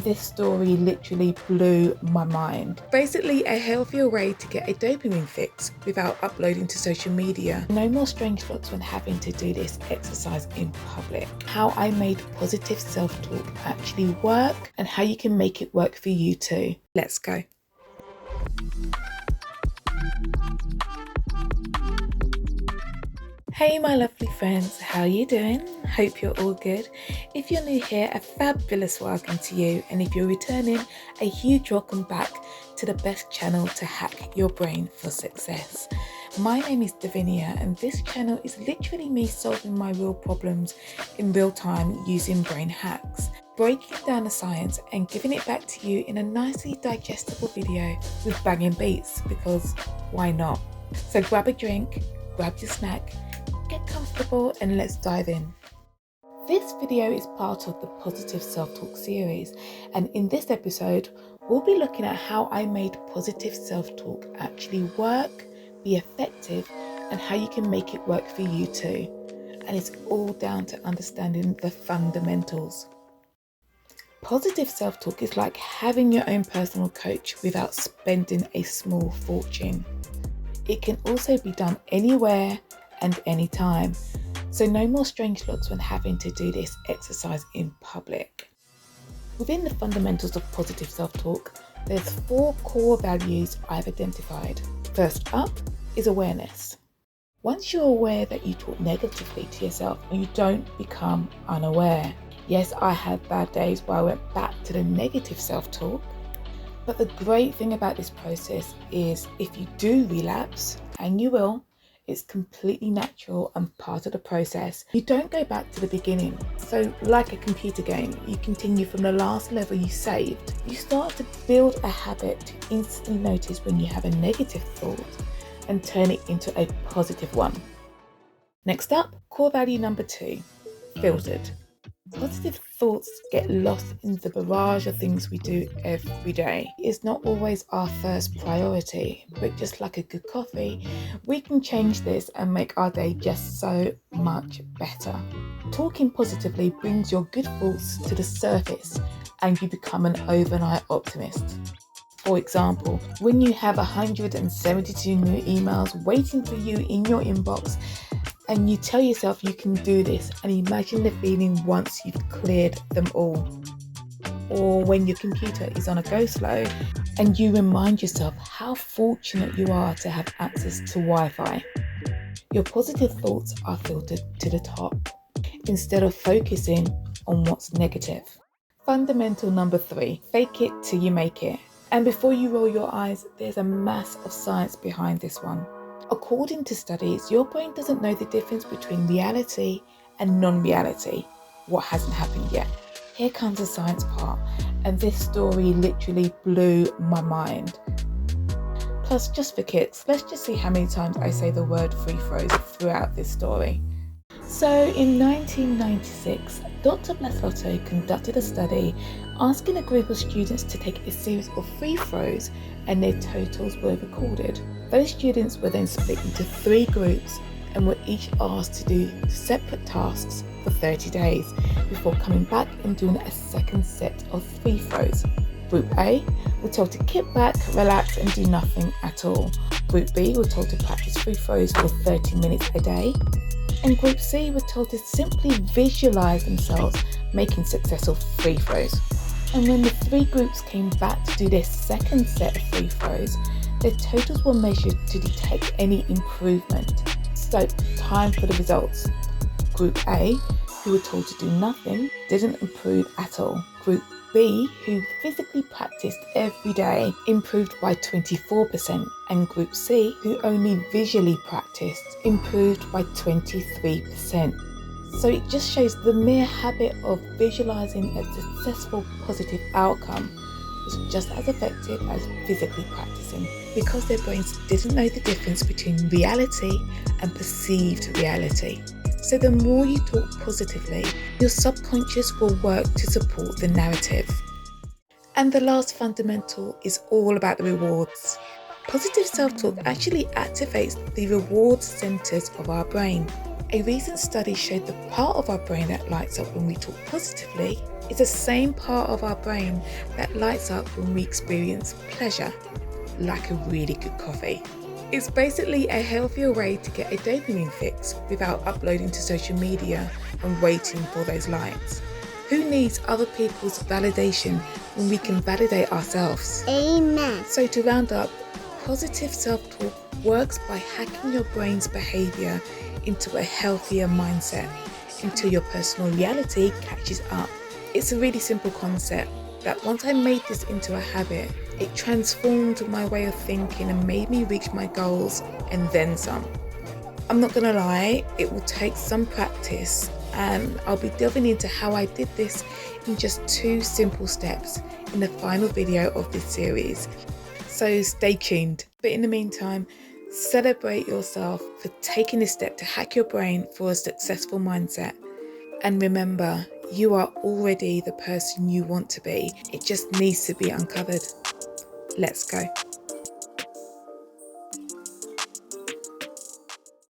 this story literally blew my mind. Basically, a healthier way to get a dopamine fix without uploading to social media. No more strange thoughts when having to do this exercise in public. How I made positive self-talk actually work and how you can make it work for you too. Let's go. Hey my lovely friends, how are you doing? Hope you're all good. If you're new here, a fabulous welcome to you, and if you're returning, a huge welcome back to the best channel to hack your brain for success. My name is Davinia, and this channel is literally me solving my real problems in real time using brain hacks, breaking down the science and giving it back to you in a nicely digestible video with banging beats, because why not? So grab a drink, grab your snack, get comfortable and let's dive in. This video is part of the Positive Self-Talk series, and in this episode we'll be looking at how I made positive self-talk actually work, be effective, and how you can make it work for you too. And it's all down to understanding the fundamentals. Positive self-talk is like having your own personal coach without spending a small fortune. It can also be done anywhere and anytime, so no more strange looks when having to do this exercise in public. Within the fundamentals of positive self-talk, there's 4 core values I've identified. First up is awareness. Once you're aware that you talk negatively to yourself, and you don't become unaware. Yes, I had bad days where I went back to the negative self-talk, but the great thing about this process is if you do relapse, and you will, it's completely natural and part of the process. You don't go back to the beginning. So like a computer game, you continue from the last level you saved. You start to build a habit to instantly notice when you have a negative thought and turn it into a positive one. Next up, core value number 2, filtered. Positive thoughts get lost in the barrage of things we do every day. It's not always our first priority, but just like a good coffee, we can change this and make our day just so much better. Talking positively brings your good thoughts to the surface and you become an overnight optimist. For example, when you have 172 new emails waiting for you in your inbox, and you tell yourself you can do this, and imagine the feeling once you've cleared them all. Or when your computer is on a go slow and you remind yourself how fortunate you are to have access to Wi-Fi. Your positive thoughts are filtered to the top instead of focusing on what's negative. Fundamental number 3, fake it till you make it. And before you roll your eyes, there's a mass of science behind this one. According to studies, your brain doesn't know the difference between reality and non-reality, what hasn't happened yet. Here comes the science part, and this story literally blew my mind. Plus, just for kicks, let's just see how many times I say the word free throws throughout this story. So in 1996, Dr. Blasotto conducted a study asking a group of students to take a series of free throws, and their totals were recorded. Those students were then split into 3 groups and were each asked to do separate tasks for 30 days before coming back and doing a second set of free throws. Group A were told to kick back, relax and do nothing at all. Group B were told to practice free throws for 30 minutes a day. And Group C were told to simply visualize themselves making successful free throws. And when the 3 groups came back to do their second set of free throws, their totals were measured to detect any improvement. So, time for the results. Group A, who were told to do nothing, didn't improve at all. Group B, who physically practiced every day, improved by 24%. And Group C, who only visually practiced, improved by 23%. So it just shows the mere habit of visualizing a successful positive outcome was just as effective as physically practicing, because their brains didn't know the difference between reality and perceived reality. So the more you talk positively, your subconscious will work to support the narrative. And the last fundamental is all about the rewards. Positive self-talk actually activates the reward centers of our brain. A recent study showed the part of our brain that lights up when we talk positively It's the same part of our brain that lights up when we experience pleasure, like a really good coffee. It's basically a healthier way to get a dopamine fix without uploading to social media and waiting for those likes. Who needs other people's validation when we can validate ourselves? Amen. So to round up, positive self-talk works by hacking your brain's behavior into a healthier mindset until your personal reality catches up. It's a really simple concept that once I made this into a habit, it transformed my way of thinking and made me reach my goals and then some. I'm not gonna lie, it will take some practice, and I'll be delving into how I did this in just 2 simple steps in the final video of this series. So stay tuned. But in the meantime, celebrate yourself for taking this step to hack your brain for a successful mindset. And remember, you are already the person you want to be. It just needs to be uncovered. Let's go.